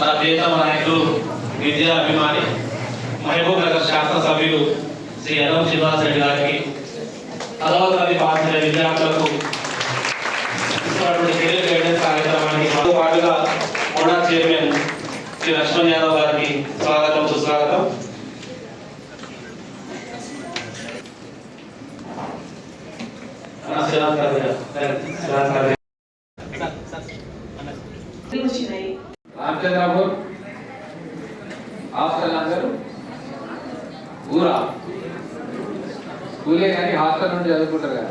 మన ప్రియతమ నాయకులు విద్యా అభిమాని మహబూబ్ నగర్ శాసనసభ్యులు శ్రీ యదవ శ్రీనివాస్ రెడ్డి గారికి 10వ తరగతి పాస్ అయిన విద్యార్థులకు కెరీర్ గైడెన్స్ కార్యక్రమానికి పాటుగా మోడా చైర్మన్ శ్రీ లక్ష్మణ్ యాదవ్ గారికి స్వాగతం సుస్వాగతం. రామచంద్రపూర్ హాస్టల్ అందరూ ఊరా స్కూలే కానీ హాస్టల్ నుండి చదువుకుంటారు కదా.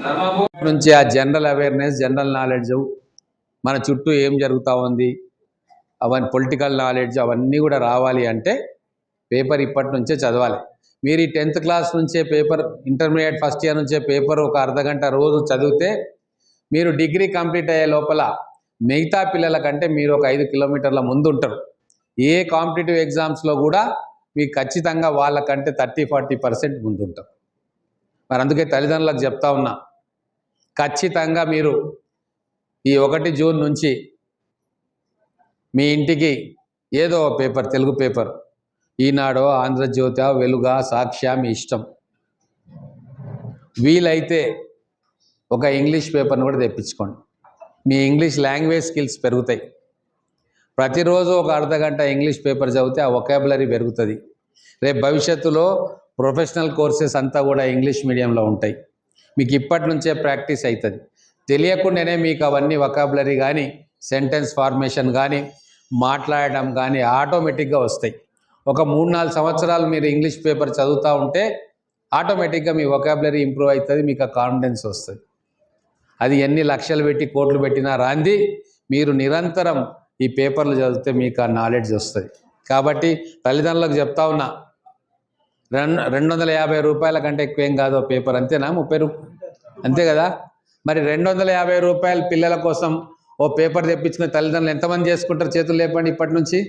ధర్మాపూర్ నుంచి ఆ జనరల్ అవేర్నెస్, జనరల్ నాలెడ్జ్, మన చుట్టూ ఏం జరుగుతూ ఉంది, అవన్నీ పొలిటికల్ నాలెడ్జ్ అవన్నీ కూడా రావాలి అంటే పేపర్ ఇప్పటి నుంచే చదవాలి. మీరు ఈ 10th క్లాస్ నుంచే పేపర్, ఇంటర్మీడియట్ ఫస్ట్ ఇయర్ నుంచే పేపర్ ఒక అర్ధగంట రోజు చదివితే మీరు డిగ్రీ కంప్లీట్ అయ్యే లోపల మిగతా పిల్లల కంటే మీరు ఒక 5 కిలోమీటర్ల ముందు ఉంటారు. ఏ కాంపిటేటివ్ ఎగ్జామ్స్లో కూడా మీకు ఖచ్చితంగా వాళ్ళకంటే 30-40% ముందు ఉంటారు. మరి అందుకే తల్లిదండ్రులకు చెప్తా ఉన్నా, ఖచ్చితంగా మీరు ఈ 1 జూన్ నుంచి మీ ఇంటికి ఏదో పేపర్, తెలుగు పేపర్, ఈనాడో, ఆంధ్రజ్యోతి, వెలుగా, సాక్ష్య, మీ ఇష్టం, వీలైతే ఒక ఇంగ్లీష్ పేపర్ని కూడా తెప్పించుకోండి. మీ ఇంగ్లీష్ లాంగ్వేజ్ స్కిల్స్ పెరుగుతాయి. ప్రతిరోజు ఒక అర్ధగంట ఇంగ్లీష్ పేపర్ చదివితే ఆ వొకాబులరీ పెరుగుతుంది. రేపు భవిష్యత్తులో ప్రొఫెషనల్ కోర్సెస్ అంతా కూడా ఇంగ్లీష్ మీడియంలో ఉంటాయి. మీకు ఇప్పటి నుంచే ప్రాక్టీస్ అవుతుంది. తెలియకుండానే మీకు అవన్నీ వొకాబులరీ కానీ, సెంటెన్స్ ఫార్మేషన్ కానీ, మాట్లాడడం కానీ ఆటోమేటిక్గా వస్తాయి. ఒక 3-4 సంవత్సరాలు మీరు ఇంగ్లీష్ పేపర్ చదువుతూ ఉంటే ఆటోమేటిక్గా మీ వొకాబులరీ ఇంప్రూవ్ అవుతుంది, మీకు ఆ కాన్ఫిడెన్స్ వస్తుంది. అది ఎన్ని లక్షలు పెట్టి కోట్లు పెట్టినా రాంది, మీరు నిరంతరం ఈ పేపర్లు చదివితే మీకు ఆ నాలెడ్జ్ వస్తుంది. కాబట్టి తల్లిదండ్రులకు చెప్తా ఉన్నా, 250 రూపాయల కంటే ఎక్కువేం కాదు పేపర్, అంతేనా? 30 రూపాయలు అంతే కదా. మరి 250 రూపాయలు పిల్లల కోసం ఓ పేపర్ తెప్పించుకునే తల్లిదండ్రులు ఎంతమంది చేసుకుంటారు? చేతులు లేపండి ఇప్పటి నుంచి.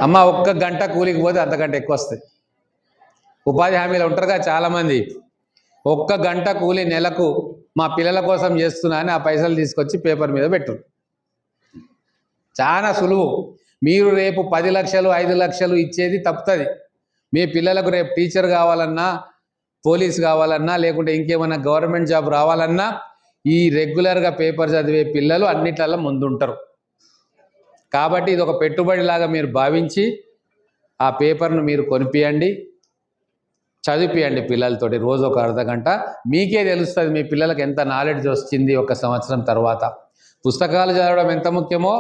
అమ్మ, 1 గంట కూలికి పోతే అంతకంటే ఎక్కువ వస్తాయి. ఉపాధి హామీలు ఉంటారుగా చాలామంది, 1 గంట కూలి నెలకు మా పిల్లల కోసం చేస్తున్నా అని ఆ పైసలు తీసుకొచ్చి పేపర్ మీద పెట్టరు. చాలా సులువు. మీరు రేపు 10 లక్షలు 5 లక్షలు ఇచ్చేది తప్పుతుంది. మీ పిల్లలకు రేపు టీచర్ కావాలన్నా, పోలీస్ కావాలన్నా, లేకుంటే ఇంకేమైనా గవర్నమెంట్ జాబ్ రావాలన్నా ఈ రెగ్యులర్గా పేపర్ చదివే పిల్లలు అన్నిట్లలో ముందుంటారు. కాబట్టి ఇది ఒక పెట్టుబడిలాగా మీరు భావించి ఆ పేపర్ను మీరు కొనిపియండి, చదివిపియండి పిల్లలతోటి. రోజు ఒక అర్ధగంట. మీకే తెలుస్తుంది మీ పిల్లలకు ఎంత నాలెడ్జ్ వచ్చింది 1 సంవత్సరం తర్వాత. పుస్తకాలు చదవడం ఎంత ముఖ్యమో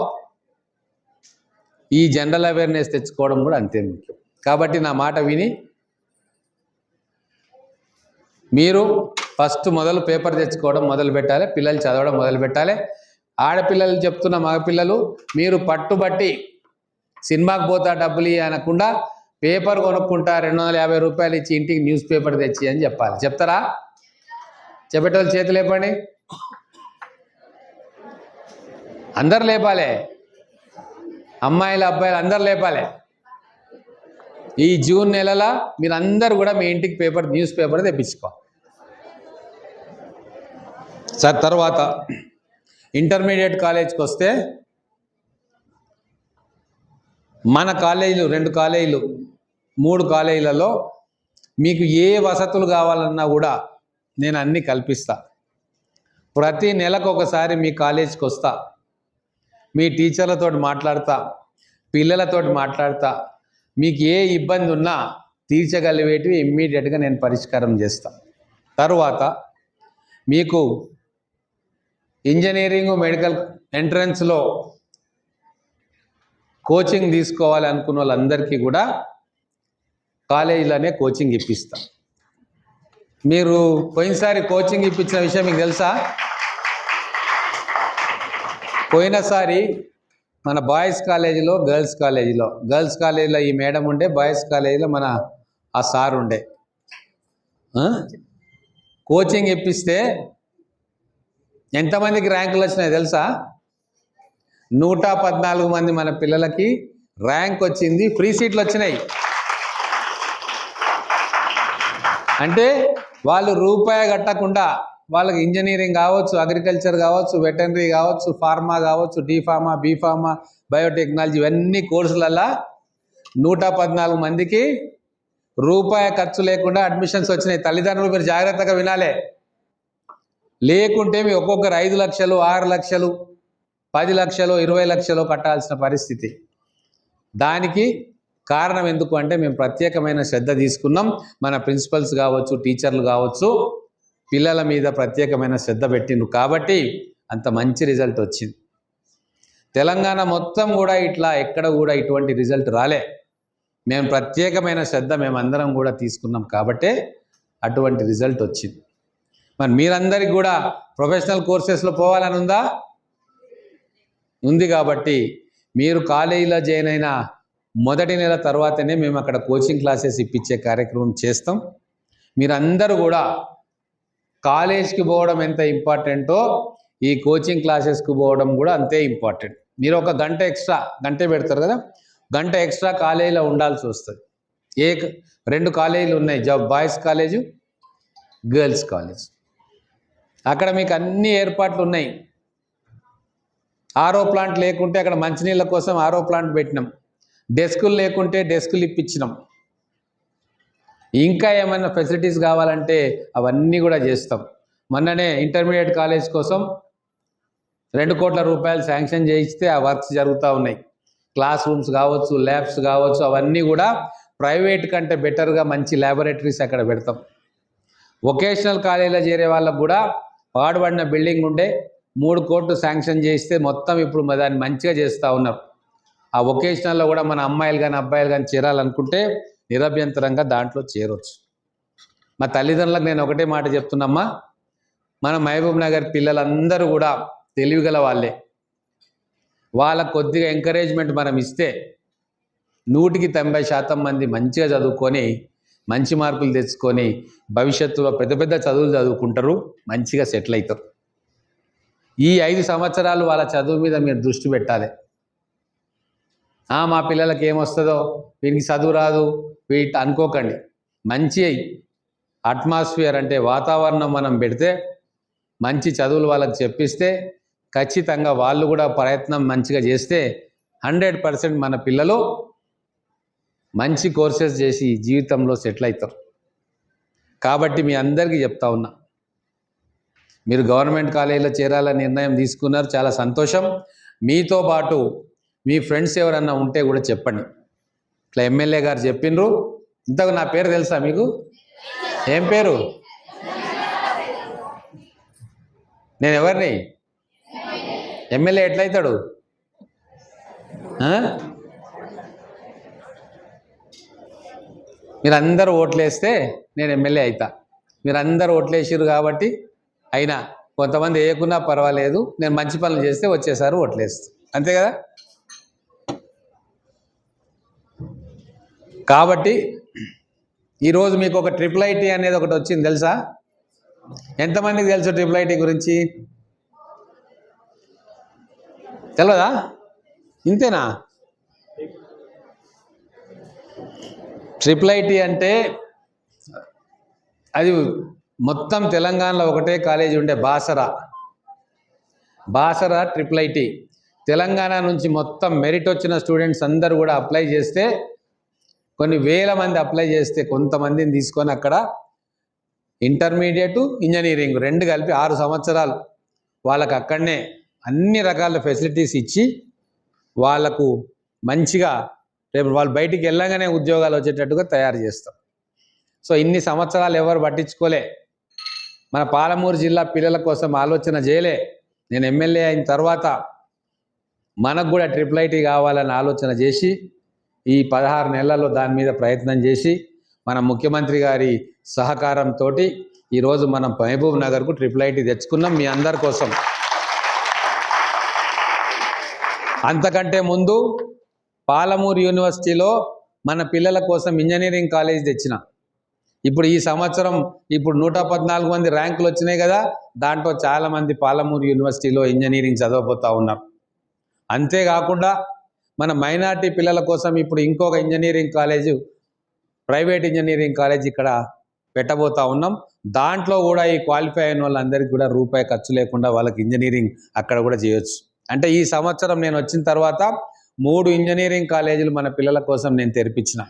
ఈ జనరల్ అవేర్నెస్ తెచ్చుకోవడం కూడా అంతే ముఖ్యం. కాబట్టి నా మాట విని మీరు ఫస్ట్ పేపర్ తెచ్చుకోవడం మొదలు పెట్టాలి, పిల్లలు చదవడం మొదలు పెట్టాలి. ఆడపిల్లలు చెప్తున్న, మగపిల్లలు మీరు పట్టుబట్టి సినిమాకి పోతా డబ్బులు అనకుండా పేపర్ కొనుక్కుంటా 250 రూపాయలు ఇచ్చి ఇంటికి న్యూస్ పేపర్ తెచ్చి అని చెప్పాలి. చెప్తారా? చెప్పేటోళ్ళు చేతులు లేపండి. అందరు లేపాలి, అమ్మాయిలు అబ్బాయిలు అందరు లేపాలి. ఈ జూన్ నెలలో మీరు అందరు కూడా మీ ఇంటికి పేపర్, న్యూస్ పేపర్ తెప్పించుకో. సార్ తర్వాత ఇంటర్మీడియట్ కాలేజ్కి వస్తే మన కాలేజీలు 2 కాలేజీలు 3 కాలేజీలలో మీకు ఏ వసతులు కావాలన్నా కూడా నేను అన్నీ కల్పిస్తా. ప్రతి నెలకు ఒకసారి మీ కాలేజీకి వస్తా, మీ టీచర్లతో మాట్లాడతా, పిల్లలతో మాట్లాడతా. మీకు ఏ ఇబ్బంది ఉన్నా తీర్చగలిగేటివి ఇమ్మీడియట్గా నేను పరిష్కారం చేస్తా. తరువాత మీకు ఇంజనీరింగ్, మెడికల్ ఎంట్రన్స్లో కోచింగ్ తీసుకోవాలి అనుకున్న వాళ్ళందరికీ కూడా కాలేజీలోనే కోచింగ్ ఇప్పిస్తాం. మీరు పోయినసారి కోచింగ్ ఇప్పించిన విషయం మీకు తెలుసా? పోయినసారి మన బాయ్స్ కాలేజీలో, గర్ల్స్ కాలేజీలో ఈ మేడం ఉండే, బాయ్స్ కాలేజీలో మన ఆ సార్ ఉండే. కోచింగ్ ఇప్పిస్తే ఎంతమందికి ర్యాంకులు వచ్చినాయి తెలుసా? 114 మంది మన పిల్లలకి ర్యాంక్ వచ్చింది, ఫ్రీ సీట్లు వచ్చినాయి. అంటే వాళ్ళు రూపాయి కట్టకుండా వాళ్ళకి ఇంజనీరింగ్ కావచ్చు, అగ్రికల్చర్ కావచ్చు, వెటర్నరీ కావచ్చు, ఫార్మా కావచ్చు, డీఫార్మా, బీఫార్మా, బయోటెక్నాలజీ ఇవన్నీ కోర్సులల్లో 114 మందికి రూపాయి ఖర్చు లేకుండా అడ్మిషన్స్ వచ్చినాయి. తల్లిదండ్రులు మీరు జాగ్రత్తగా వినాలే. లేకుంటే మీ ఒక్కొక్కరు 5 లక్షలు, 6 లక్షలు, 10 లక్షలు, 20 లక్షలు కట్టాల్సిన పరిస్థితి. దానికి కారణం ఎందుకు అంటే మేము ప్రత్యేకమైన శ్రద్ధ తీసుకున్నాం. మన ప్రిన్సిపల్స్ కావచ్చు, టీచర్లు కావచ్చు, పిల్లల మీద ప్రత్యేకమైన శ్రద్ధ పెట్టిండ్రు కాబట్టి అంత మంచి రిజల్ట్ వచ్చింది. తెలంగాణ మొత్తం కూడా ఇట్లా ఎక్కడ కూడా ఇటువంటి రిజల్ట్ రాలే. మేము ప్రత్యేకమైన శ్రద్ధ మేమందరం కూడా తీసుకున్నాం కాబట్టే అటువంటి రిజల్ట్ వచ్చింది. మరి మీరందరికీ కూడా ప్రొఫెషనల్ కోర్సెస్లో పోవాలని ఉందా? ఉంది. కాబట్టి మీరు కాలేజీలో జాయిన్ అయిన మొదటి నెల తర్వాతనే మేము అక్కడ కోచింగ్ క్లాసెస్ ఇప్పించే కార్యక్రమం చేస్తాం. మీరందరూ కూడా కాలేజ్కి పోవడం ఎంత ఇంపార్టెంటో ఈ కోచింగ్ క్లాసెస్కి పోవడం కూడా అంతే ఇంపార్టెంట్. మీరు ఒక గంట ఎక్స్ట్రా, గంటే పెడతారు కదా, గంట ఎక్స్ట్రా కాలేజీలో ఉండాల్సి వస్తుంది. 2 కాలేజీలు ఉన్నాయి, బాయ్స్ కాలేజు, గర్ల్స్ కాలేజ్. అక్కడ మీకు అన్ని ఏర్పాట్లు ఉన్నాయి. ఆరో ప్లాంట్ లేకుంటే అక్కడ మంచినీళ్ళ కోసం ఆరో ప్లాంట్ పెట్టినాం. డెస్కులు లేకుంటే డెస్కులు ఇప్పించినాం. ఇంకా ఏమైనా ఫెసిలిటీస్ కావాలంటే అవన్నీ కూడా చేస్తాం. మొన్ననే ఇంటర్మీడియట్ కాలేజ్ కోసం 2 కోట్ల రూపాయలు శాంక్షన్ చేయిస్తే ఆ వర్క్స్ జరుగుతూ ఉన్నాయి. క్లాస్ రూమ్స్ కావచ్చు, ల్యాబ్స్ కావచ్చు, అవన్నీ కూడా ప్రైవేట్ కంటే బెటర్గా మంచి ల్యాబొరేటరీస్ అక్కడ పెడతాం. వొకేషనల్ కాలేజీలో చేరే వాళ్ళకు కూడా పాడుబడిన బిల్డింగ్ ఉండే 3 కోట్లు శాంక్షన్ చేస్తే మొత్తం ఇప్పుడు దాన్ని మంచిగా చేస్తూ ఉన్నారు. ఆ వొకేషనల్లో కూడా మన అమ్మాయిలు కానీ అబ్బాయిలు కానీ చేరాలనుకుంటే నిరభ్యంతరంగా దాంట్లో చేరవచ్చు. మా తల్లిదండ్రులకు నేను ఒకటే మాట చెప్తున్నామ్మా, మన మహబూబ్ నగర్ పిల్లలందరూ కూడా తెలివిగల వాళ్ళే. వాళ్ళకు కొద్దిగా ఎంకరేజ్మెంట్ మనం ఇస్తే 100కి 90% మంది మంచిగా చదువుకొని మంచి మార్కులు తెచ్చుకొని భవిష్యత్తులో పెద్ద పెద్ద చదువులు చదువుకుంటారు, మంచిగా సెటిల్ అవుతారు. ఈ 5 సంవత్సరాలు వాళ్ళ చదువు మీద మీరు దృష్టి పెట్టాలి. మా పిల్లలకి ఏమొస్తుందో, వీరికి చదువు రాదు వీటి అనుకోకండి. మంచి అట్మాస్ఫియర్ అంటే వాతావరణం మనం పెడితే, మంచి చదువులు వాళ్ళకి చెప్పిస్తే, ఖచ్చితంగా వాళ్ళు కూడా ప్రయత్నం మంచిగా చేస్తే 100% మన పిల్లలు మంచి కోర్సెస్ చేసి జీవితంలో సెటిల్ అవుతారు. కాబట్టి మీ అందరికీ చెప్తా ఉన్నా, మీరు గవర్నమెంట్ కాలేజీలో చేరాలని నిర్ణయం తీసుకున్నారు, చాలా సంతోషం. మీతో పాటు మీ ఫ్రెండ్స్ ఎవరన్నా ఉంటే కూడా చెప్పండి. ఇట్లా ఎమ్మెల్యే గారు చెప్పిండ్రు. ఇంతకు నా పేరు తెలుసా మీకు? ఏం పేరు? నేను ఎవరిని? ఎమ్మెల్యే ఎట్లయితాడు? మీరందరూ ఓట్లేస్తే నేను ఎమ్మెల్యే అవుతా. మీరందరూ ఓట్లేసిరు కాబట్టి అయినా, కొంతమంది వేయకున్నా పర్వాలేదు, నేను మంచి పనులు చేస్తే వచ్చేసారు ఓట్లేస్తాను, అంతే కదా. కాబట్టి ఈరోజు మీకు ఒక IIIT అనేది ఒకటి వచ్చింది, తెలుసా? ఎంతమందికి తెలుసు IIIT గురించి? తెలియదా? ఇంతేనా? IIIT అంటే అది మొత్తం తెలంగాణలో ఒకటే కాలేజీ ఉండే, బాసరా IIIT. తెలంగాణ నుంచి మొత్తం మెరిట్ వచ్చిన స్టూడెంట్స్ అందరూ కూడా అప్లై చేస్తే, కొన్ని వేల మంది అప్లై చేస్తే కొంతమందిని తీసుకొని అక్కడ ఇంటర్మీడియట్, ఇంజనీరింగ్ 2 కలిపి 6 సంవత్సరాలు వాళ్ళకు అక్కడనే అన్ని రకాల ఫెసిలిటీస్ ఇచ్చి వాళ్ళకు మంచిగా రేపు వాళ్ళు బయటికి వెళ్ళగానే ఉద్యోగాలు వచ్చేటట్టుగా తయారు చేస్తాం. సో ఇన్ని సంవత్సరాలు ఎవరు పట్టించుకోలే. మన పాలమూరు జిల్లా పిల్లల కోసం ఆలోచన చేయలే. నేను ఎమ్మెల్యే అయిన తర్వాత మనకు కూడా IIIT కావాలని ఆలోచన చేసి ఈ 16 నెలల్లో దాని మీద ప్రయత్నం చేసి మన ముఖ్యమంత్రి గారి సహకారంతో ఈరోజు మనం మహబూబ్ నగర్కు IIIT తెచ్చుకున్నాం మీ అందరి కోసం. అంతకంటే ముందు పాలమూరు యూనివర్సిటీలో మన పిల్లల కోసం ఇంజనీరింగ్ కాలేజ్ తెచ్చిన. ఇప్పుడు ఈ సంవత్సరం 114 మంది ర్యాంకులు వచ్చినాయి కదా, దాంట్లో చాలామంది పాలమూరు యూనివర్సిటీలో ఇంజనీరింగ్ చదవబోతూ ఉన్నారు. అంతేకాకుండా మన మైనార్టీ పిల్లల కోసం ఇప్పుడు ఇంకొక engineering college, private engineering college ఇక్కడ పెట్టబోతా ఉన్నాం. దాంట్లో కూడా ఈ క్వాలిఫై అయిన వాళ్ళందరికీ కూడా రూపాయి ఖర్చు లేకుండా వాళ్ళకి ఇంజనీరింగ్ అక్కడ కూడా చేయొచ్చు. అంటే ఈ సంవత్సరం నేను వచ్చిన తర్వాత 3 ఇంజనీరింగ్ కాలేజీలు మన పిల్లల కోసం నేను తెరిపించిన.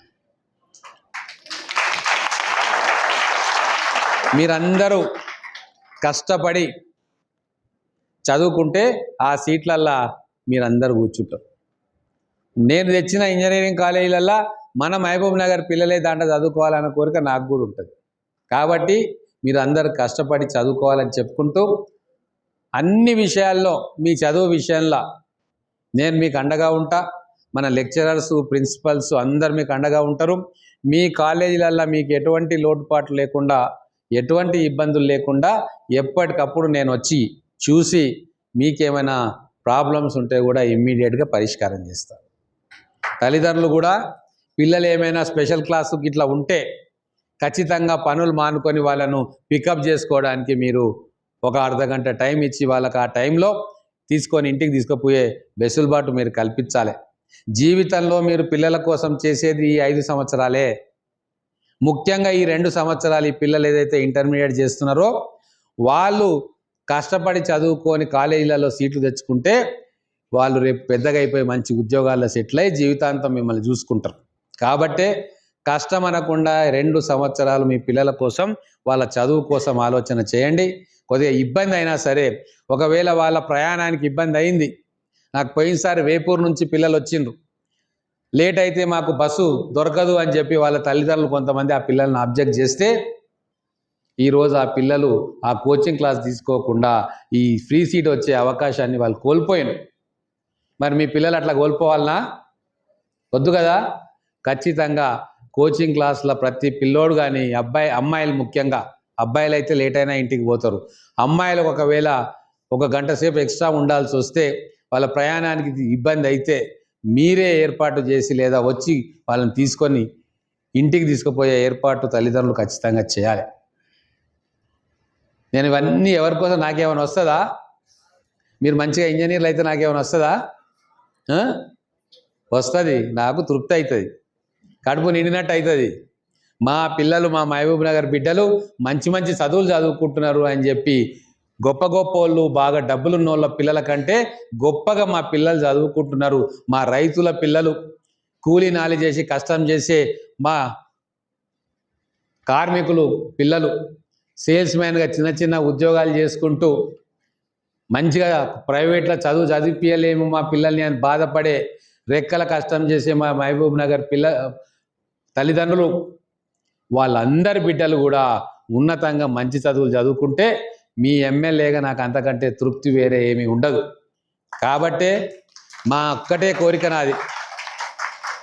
మీరందరూ కష్టపడి చదువుకుంటే ఆ సీట్లల్లో మీరందరూ కూర్చుంటారు. నేను తెచ్చిన ఇంజనీరింగ్ కాలేజీలల్లో మన మహబూబ్ నగర్ పిల్లలే దాంట్లో చదువుకోవాలన్న కోరిక నాకు కూడా ఉంటుంది. కాబట్టి మీరు అందరూ కష్టపడి చదువుకోవాలని చెప్పుకుంటూ అన్ని విషయాల్లో మీ చదువు విషయంలో నేను మీకు అండగా ఉంటా. మన లెక్చరర్స్, ప్రిన్సిపల్స్ అందరు మీకు అండగా ఉంటారు. మీ కాలేజీలల్లో మీకు ఎటువంటి లోటుపాట్లు లేకుండా, ఎటువంటి ఇబ్బందులు లేకుండా ఎప్పటికప్పుడు నేను వచ్చి చూసి మీకేమైనా ప్రాబ్లమ్స్ ఉంటే కూడా ఇమ్మీడియట్గా పరిష్కారం చేస్తాను. తల్లిదండ్రులు కూడా పిల్లలు ఏమైనా స్పెషల్ క్లాసుకి ఇట్లా ఉంటే ఖచ్చితంగా పనులు మానుకొని వాళ్ళను పికప్ చేసుకోవడానికి మీరు ఒక అర్ధగంట టైం ఇచ్చి వాళ్ళకి ఆ టైంలో తీసుకొని ఇంటికి తీసుకుపోయే వెసులుబాటు మీరు కల్పించాలి. జీవితంలో మీరు పిల్లల కోసం చేసేది ఈ 5 సంవత్సరాలే. ముఖ్యంగా ఈ 2 సంవత్సరాలు ఈ పిల్లలు ఏదైతే ఇంటర్మీడియట్ చేస్తున్నారో వాళ్ళు కష్టపడి చదువుకొని కాలేజీలలో సీట్లు తెచ్చుకుంటే వాళ్ళు రేపు పెద్దగా అయిపోయి మంచి ఉద్యోగాల్లో సెటిల్ అయ్యి జీవితాంతం మిమ్మల్ని చూసుకుంటారు. కాబట్టే కష్టం అనకుండా 2 సంవత్సరాలు మీ పిల్లల కోసం, వాళ్ళ చదువు కోసం ఆలోచన చేయండి. కొద్దిగా ఇబ్బంది అయినా సరే, ఒకవేళ వాళ్ళ ప్రయాణానికి ఇబ్బంది అయింది, నాకు పోయినసారి వేపూరు నుంచి పిల్లలు వచ్చిండ్రు, లేట్ అయితే మాకు బస్సు దొరకదు అని చెప్పి వాళ్ళ తల్లిదండ్రులు కొంతమంది ఆ పిల్లల్ని అబ్జెక్ట్ చేస్తే ఈరోజు ఆ పిల్లలు ఆ కోచింగ్ క్లాస్ తీసుకోకుండా ఈ ఫ్రీ సీట్ వచ్చే అవకాశాన్ని వాళ్ళు కోల్పోయారు. మరి మీ పిల్లలు అట్లా కోల్పోవాలనా? వద్దు కదా. ఖచ్చితంగా కోచింగ్ క్లాస్లో ప్రతి పిల్లోడు కానీ అమ్మాయిలు ముఖ్యంగా, అబ్బాయిలు అయితే లేట్ అయినా ఇంటికి పోతారు, అమ్మాయిలకు ఒకవేళ 1 గంట సేపు ఎక్స్ట్రా ఉండాల్సి వస్తే వాళ్ళ ప్రయాణానికి ఇబ్బంది అయితే మీరే ఏర్పాటు చేసి లేదా వచ్చి వాళ్ళని తీసుకొని ఇంటికి తీసుకుపోయే ఏర్పాటు తల్లిదండ్రులు ఖచ్చితంగా చేయాలి. నేను ఇవన్నీ ఎవరి కోసం, నాకేమైనా వస్తుందా? మీరు మంచిగా ఇంజనీర్లు అయితే నాకేమైనా వస్తుందా? వస్తుంది. నాకు తృప్తి అవుతుంది, కడుపు నిండినట్టు అవుతుంది. మా పిల్లలు, మా మహబూబ్ నగర్ బిడ్డలు మంచి మంచి చదువులు చదువుకుంటున్నారు అని చెప్పి గొప్ప గొప్ప వాళ్ళు, బాగా డబ్బులున్న వాళ్ళ పిల్లల కంటే గొప్పగా మా పిల్లలు చదువుకుంటున్నారు. మా రైతుల పిల్లలు, కూలీ నాలి చేసి కష్టం చేసే మా కార్మికులు పిల్లలు, సేల్స్ మ్యాన్గా చిన్న చిన్న ఉద్యోగాలు చేసుకుంటూ మంచిగా ప్రైవేట్లో చదివిపియలేము మా పిల్లల్ని అని బాధపడే రెక్కల కష్టం చేసే మా మహబూబ్ నగర్ తల్లిదండ్రులు, వాళ్ళందరి బిడ్డలు కూడా ఉన్నతంగా మంచి చదువులు చదువుకుంటే మీ ఎమ్మెల్యేగా నాకు అంతకంటే తృప్తి వేరే ఏమీ ఉండదు. కాబట్టే మా ఒక్కటే కోరిక నాది,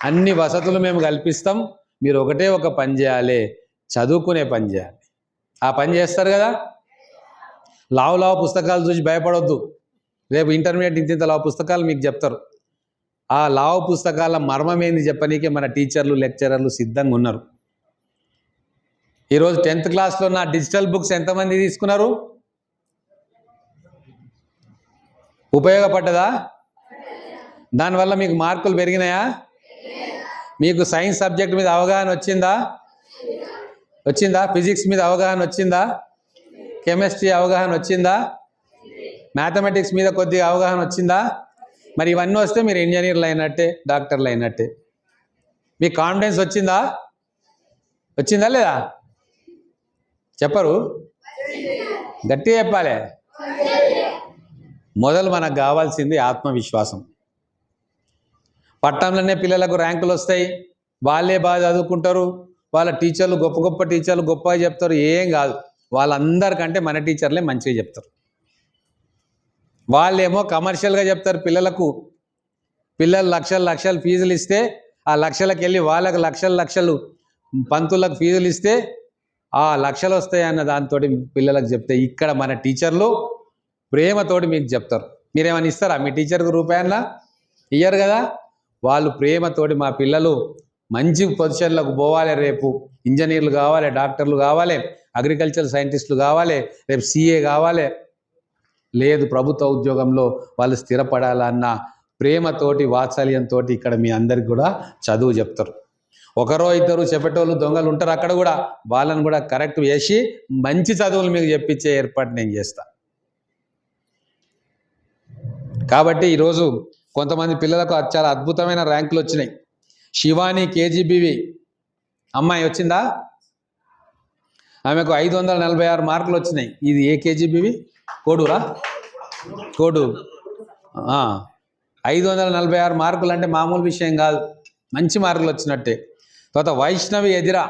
అన్ని వసతులు మేము కల్పిస్తాం, మీరు ఒకటే ఒక పని చేయాలి, చదువుకునే పని చేయాలి. ఆ పని చేస్తారు కదా. లావు పుస్తకాలు చూసి భయపడొద్దు. రేపు ఇంటర్మీడియట్ ఇంత లావు పుస్తకాలు మీకు చెప్తారు. ఆ లావు పుస్తకాల మర్మం ఏంది చెప్పనీకే మన టీచర్లు, లెక్చరర్లు సిద్ధంగా ఉన్నారు. ఈరోజు 10th క్లాస్లో నా డిజిటల్ బుక్స్ ఎంతమంది తీసుకున్నారు? ఉపయోగపడ్డదా? దానివల్ల మీకు మార్కులు పెరిగినాయా? మీకు సైన్స్ సబ్జెక్ట్ మీద అవగాహన వచ్చిందా? ఫిజిక్స్ మీద అవగాహన వచ్చిందా? కెమిస్ట్రీ అవగాహన వచ్చిందా? మ్యాథమెటిక్స్ మీద కొద్దిగా అవగాహన వచ్చిందా? మరి ఇవన్నీ వస్తే మీరు ఇంజనీర్లు అయినట్టే, డాక్టర్లు అయినట్టే. మీకు కాన్ఫిడెన్స్ వచ్చిందా లేదా? చెప్పరు, గట్టిగా చెప్పాలి. మొదలు మనకు కావాల్సింది ఆత్మవిశ్వాసం. పట్టణంలోనే పిల్లలకు ర్యాంకులు వస్తాయి, వాళ్ళే బాగా చదువుకుంటారు, వాళ్ళ టీచర్లు గొప్ప టీచర్లు గొప్పగా చెప్తారు. ఏం కాదు, వాళ్ళందరికంటే మన టీచర్లే మంచిగా చెప్తారు. వాళ్ళేమో కమర్షియల్గా చెప్తారు పిల్లలకు. పిల్లలు లక్షలు ఫీజులు ఇస్తే ఆ లక్షలకు వెళ్ళి వాళ్ళకు లక్షలు పంతులకు ఫీజులు ఇస్తే ఆ లక్షలు వస్తాయి అన్న దాంతో పిల్లలకు చెప్తే, ఇక్కడ మన టీచర్లు ప్రేమతోటి మీకు చెప్తారు. మీరేమైనా ఇస్తారా మీ టీచర్కు రూపాయన్నా? ఇయ్యరు కదా. వాళ్ళు ప్రేమతోటి మా పిల్లలు మంచి పొజిషన్లకు పోవాలి, రేపు ఇంజనీర్లు కావాలి, డాక్టర్లు కావాలి, అగ్రికల్చర్ సైంటిస్టులు కావాలి, రేపు CA కావాలి, లేదు ప్రభుత్వ ఉద్యోగంలో వాళ్ళు స్థిరపడాలన్న ప్రేమతోటి, వాత్సల్యంతో ఇక్కడ మీ అందరికి కూడా చదువు చెప్తారు. ఒకరో ఇద్దరు చెప్పేటోళ్ళు దొంగలు ఉంటారు అక్కడ కూడా, వాళ్ళని కూడా కరెక్ట్ చేసి మంచి చదువులు మీకు చెప్పించే ఏర్పాటు నేను చేస్తా. కాబట్టి ఈరోజు కొంతమంది పిల్లలకు చాలా అద్భుతమైన ర్యాంకులు వచ్చినాయి. శివాని కేజీబీవి అమ్మాయి వచ్చిందా? ఆమెకు 546 మార్కులు వచ్చినాయి. ఇది ఏ కేజీబీవి? కోడూరా? కోడూరు. 546 మార్కులు అంటే మామూలు విషయం కాదు, మంచి మార్కులు వచ్చినట్టే. తర్వాత వైష్ణవి ఎదిరా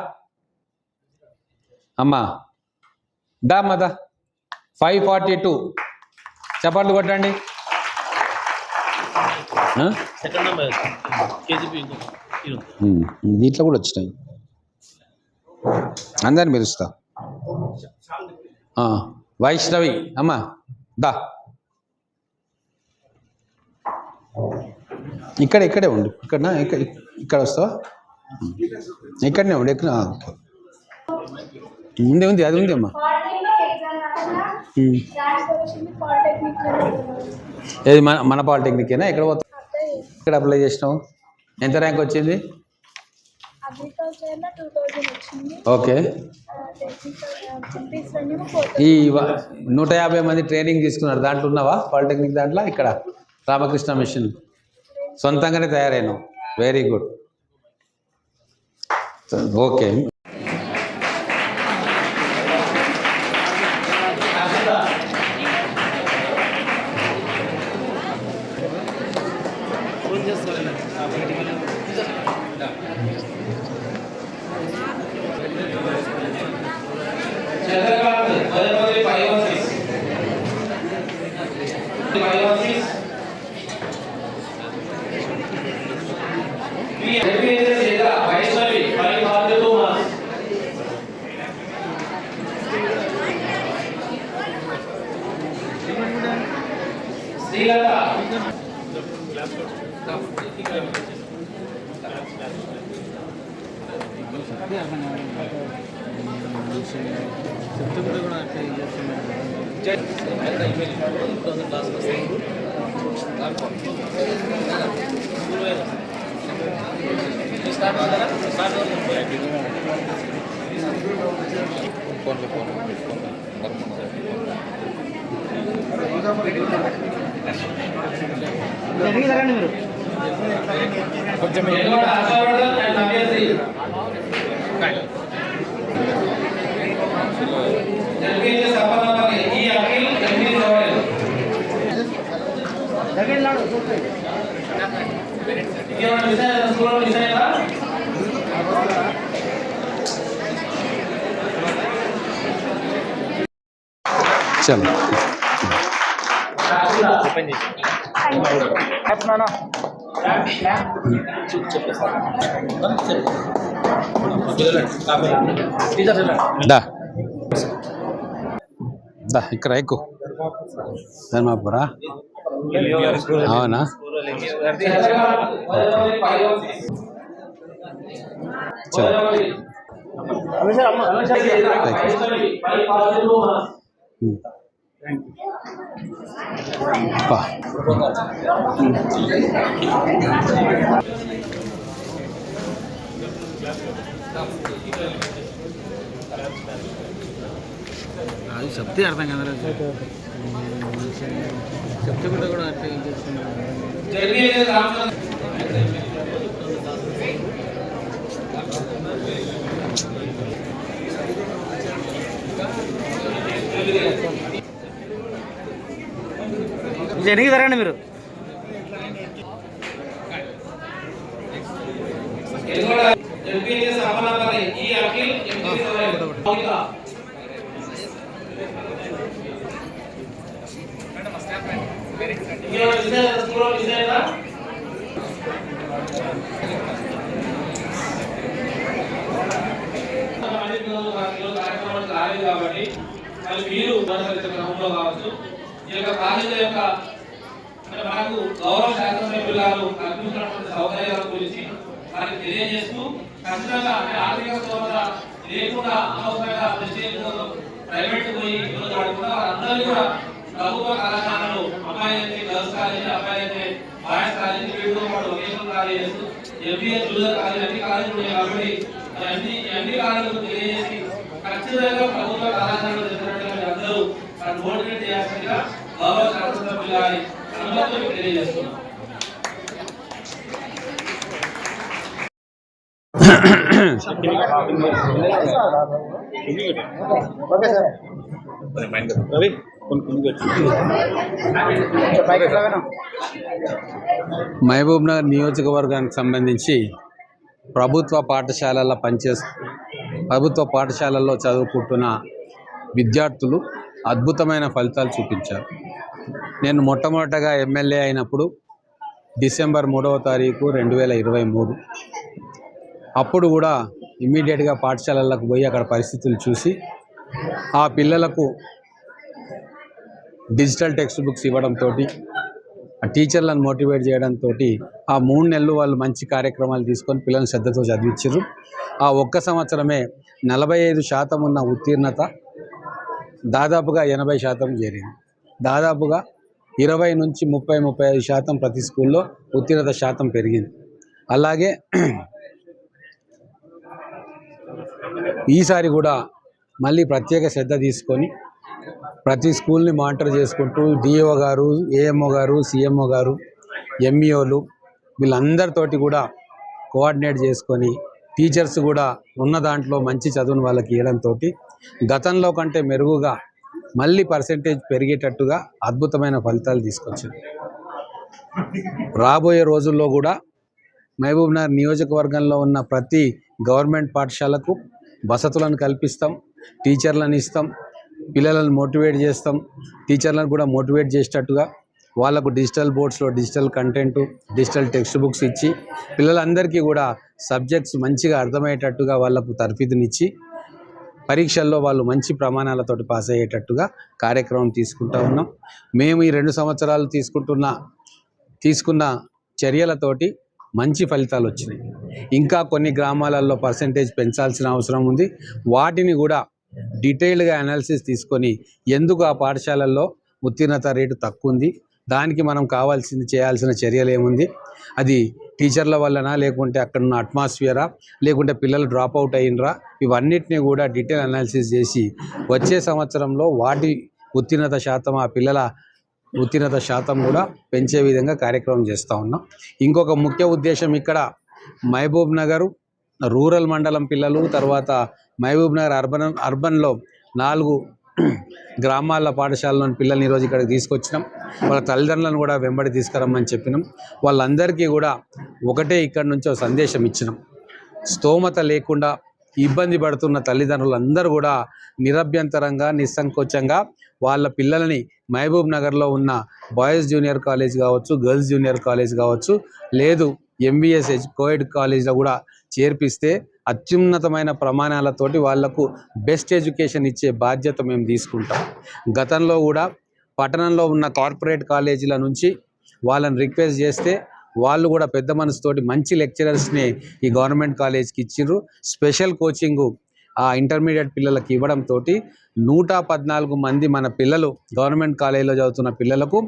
అమ్మా దా మదా 542 చప్పట్లు కొట్టండి. దీంట్లో కూడా వచ్చినాయి, అందరిని పిలుస్తా. వైష్ణవి అమ్మా దా, ఇక్కడే ఉండు. ఇక్కడ వస్తావా? ఇక్కడనే ఉండు. ఎక్కడ ఉంది అది ఉంది అమ్మా. ఏది మన పాలిటెక్నికేనా? ఎక్కడ పోతావు? ఇక్కడ అప్లై చేసినావు? ఎంత ర్యాంక్ వచ్చింది? ఓకే. ఈ 150 మంది ట్రైనింగ్ తీసుకున్నారు, దాంట్లో ఉన్నావా? పాలిటెక్నిక్ దాంట్లో ఇక్కడ రామకృష్ణ మిషన్ సొంతంగానే తయారైనావు. Very good. ఓకే. చలో దా దా ఇక్కడ ఎక్కువ ధర్మాపురా. అవునా? అది చెప్తే అర్థం కదా, చెప్తే కూడా అర్థం చేస్తున్నారు. ఎనికి జరగండి మీరు. కాబట్టి మీరు క్రమంలో కావచ్చు ఈ యొక్క ప్రాజెక్టు యొక్క మనకు గౌరవ శాసనసభ్యులు గారు కల్పిస్తున్నటువంటి సౌకర్యాల గురించి మనకి తెలియజేస్తూ ఖచ్చితంగా ఆర్థిక స్తోమత లేకుండా అనవసరంగా ప్రైవేట్ పోయి ఇబ్బంది పడకుండా వారందరూ కూడా ప్రభుత్వ కళాశాలలో అమ్మాయి అయితే గర్ల్స్ కాలేజీ, అబ్బాయి అయితే బాయ్స్ కాలేజీ, వీళ్ళు vocational colleges MBA junior college అన్ని కాలేజీలు ఉన్నాయి కాబట్టి అన్ని కాలేజీలకు తెలియజేసి ఖచ్చితంగా ప్రభుత్వ కళాశాలలో చెప్పినట్టుగా మీరు అందరూ మోటివేట్ చేయాల్సిందిగా గౌరవ శాసనసభ్యులు గారి అనుమతితో మీకు తెలియజేస్తున్నాం. మహబూబ్ నగర్ నియోజకవర్గానికి సంబంధించి ప్రభుత్వ పాఠశాలల్లో చదువుకుంటున్న విద్యార్థులు అద్భుతమైన ఫలితాలు చూపించారు. నేను మొట్టమొదటగా ఎమ్మెల్యే అయినప్పుడు డిసెంబర్ 3వ తారీఖు 2023 అప్పుడు కూడా ఇమ్మీడియట్గా పాఠశాలలకు పోయి అక్కడ పరిస్థితులు చూసి ఆ పిల్లలకు డిజిటల్ టెక్స్ట్ బుక్స్ ఇవ్వడంతో, ఆ టీచర్లను మోటివేట్ చేయడంతో ఆ 3 నెలలు వాళ్ళు మంచి కార్యక్రమాలు తీసుకొని పిల్లల్ని శ్రద్ధతో చదివించారు. ఆ ఒక్క సంవత్సరమే 45% ఉన్న ఉత్తీర్ణత దాదాపుగా 80% చేరింది. దాదాపుగా 20 నుంచి 30-35% ప్రతి స్కూల్లో ఉత్తీర్ణత శాతం పెరిగింది. అలాగే ఈసారి కూడా మళ్ళీ ప్రత్యేక శ్రద్ధ తీసుకొని ప్రతి స్కూల్ని మానిటర్ చేసుకుంటూ డిఓ గారు, ఏఎంఓ గారు, సిఎంఓ గారు, ఎంఈఓలు వీళ్ళందరితోటి కూడా కోఆర్డినేట్ చేసుకొని టీచర్స్ కూడా ఉన్న దాంట్లో మంచి చదువును వాళ్ళకి ఇవ్వడంతో గతంలో కంటే మెరుగుగా మళ్ళీ పర్సెంటేజ్ పెరిగేటట్టుగా అద్భుతమైన ఫలితాలు తీసుకొచ్చింది. రాబోయే రోజుల్లో కూడా మహబూబ్ నగర్ నియోజకవర్గంలో ఉన్న ప్రతి గవర్నమెంట్ పాఠశాలకు వసతులను కల్పిస్తాం, టీచర్లను ఇస్తాం, పిల్లలను మోటివేట్ చేస్తాం. టీచర్లను కూడా మోటివేట్ చేసేటట్టుగా వాళ్ళకు డిజిటల్ బోర్డ్స్లో digital content, digital text books ఇచ్చి పిల్లలందరికీ కూడా సబ్జెక్ట్స్ మంచిగా అర్థమయ్యేటట్టుగా వాళ్ళకు తర్ఫీదునిచ్చి పరీక్షల్లో వాళ్ళు మంచి ప్రమాణాలతోటి పాస్ అయ్యేటట్టుగా కార్యక్రమం తీసుకుంటూ ఉన్నాం. మేము ఈ 2 సంవత్సరాలు తీసుకున్న చర్యలతోటి మంచి ఫలితాలు వచ్చినాయి. ఇంకా కొన్ని గ్రామాలలో పర్సెంటేజ్ పెంచాల్సిన అవసరం ఉంది. వాటిని కూడా డీటెయిల్డ్గా అనాలిసిస్ తీసుకొని ఎందుకు ఆ పాఠశాలల్లో ఉత్తీర్ణత రేటు తక్కువ ఉంది, దానికి మనం చేయాల్సిన చర్యలు ఏముంది, అది టీచర్ల వల్లనా లేకుంటే అక్కడున్న అట్మాస్ఫియరా లేకుంటే పిల్లలు డ్రాప్ అవుట్ అయినరా, ఇవన్నిటిని కూడా డీటెయిల్ అనాలిసిస్ చేసి వచ్చే సంవత్సరంలో వాటి ఉత్తీర్ణత శాతం, ఆ పిల్లల ఉత్తీర్ణత శాతం కూడా పెంచే విధంగా కార్యక్రమం చేస్తూ ఉన్నాం. ఇంకొక ముఖ్య ఉద్దేశం, ఇక్కడ మహబూబ్ నగర్ రూరల్ మండలం పిల్లలు, తర్వాత మహబూబ్ నగర్ అర్బన్లో 4 గ్రామాల పాఠశాలలోని పిల్లల్ని ఈరోజు ఇక్కడికి తీసుకొచ్చినాం. వాళ్ళ తల్లిదండ్రులను కూడా వెంబడి తీసుకురమ్మని చెప్పినాం. వాళ్ళందరికీ కూడా ఒకటే ఇక్కడి నుంచో సందేశం ఇచ్చినాం. స్తోమత లేకుండా ఇబ్బంది పడుతున్న తల్లిదండ్రులందరూ కూడా నిరభ్యంతరంగా, నిస్సంకోచంగా వాళ్ళ పిల్లలని మహబూబ్ నగర్లో ఉన్న బాయ్స్ జూనియర్ కాలేజ్ కావచ్చు, గర్ల్స్ జూనియర్ కాలేజ్ కావచ్చు, లేదు ఎంబీఎస్ కోఎడ్ కాలేజ్లో కూడా చేర్పిస్తే అత్యున్నతమైన ప్రమాణాలతోటి వాళ్లకు బెస్ట్ ఎడ్యుకేషన్ ఇచ్చే బాధ్యత మేము తీసుకుంటాం. గతంలో కూడా పట్టణంలో ఉన్న కార్పొరేట్ కాలేజీల నుంచి వాళ్ళని రిక్వెస్ట్ చేస్తే వాళ్ళు కూడా పెద్ద మనసుతోటి మంచి లెక్చరర్స్ని ఈ గవర్నమెంట్ కాలేజ్కి ఇచ్చిర్రు. స్పెషల్ కోచింగు ఆ ఇంటర్మీడియట్ పిల్లలకి ఇవ్వడంతో 114 మంది మన పిల్లలు గవర్నమెంట్ కాలేజీలో చదువుతున్న పిల్లలకు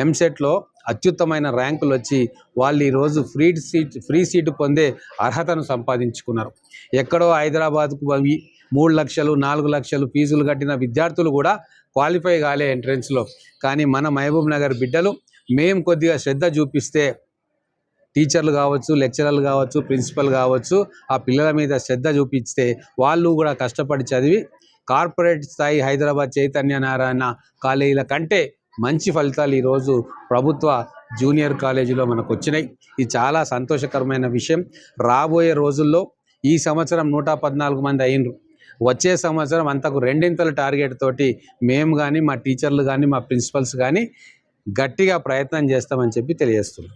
ఎంసెట్లో అత్యుత్తమైన ర్యాంకులు వచ్చి వాళ్ళు ఈరోజు ఫ్రీ సీటు పొందే అర్హతను సంపాదించుకున్నారు. ఎక్కడో హైదరాబాద్కు 3 లక్షలు 4 లక్షలు ఫీజులు కట్టిన విద్యార్థులు కూడా క్వాలిఫై కాలే ఎంట్రెన్స్లో. కానీ మన మహబూబ్ నగర్ బిడ్డలు మేము కొద్దిగా శ్రద్ధ చూపిస్తే టీచర్లు కావచ్చు, లెక్చరర్లు కావచ్చు, ప్రిన్సిపల్ కావచ్చు, ఆ పిల్లల మీద శ్రద్ధ చూపిస్తే వాళ్ళు కూడా కష్టపడి చదివి కార్పొరేట్ స్థాయి హైదరాబాద్ చైతన్య నారాయణ కాలేజీల కంటే మంచి ఫలితాలు ఈరోజు ప్రభుత్వ జూనియర్ కాలేజీలో మనకు వచ్చినాయి. ఇది చాలా సంతోషకరమైన విషయం. రాబోయే రోజుల్లో ఈ సంవత్సరం 114 మంది అయినరు. వచ్చే సంవత్సరం అంతకు 2 టార్గెట్ తోటి మేము కానీ, మా టీచర్లు కానీ, మా ప్రిన్సిపల్స్ కానీ గట్టిగా ప్రయత్నం చేస్తామని చెప్పి తెలియజేస్తున్నాం.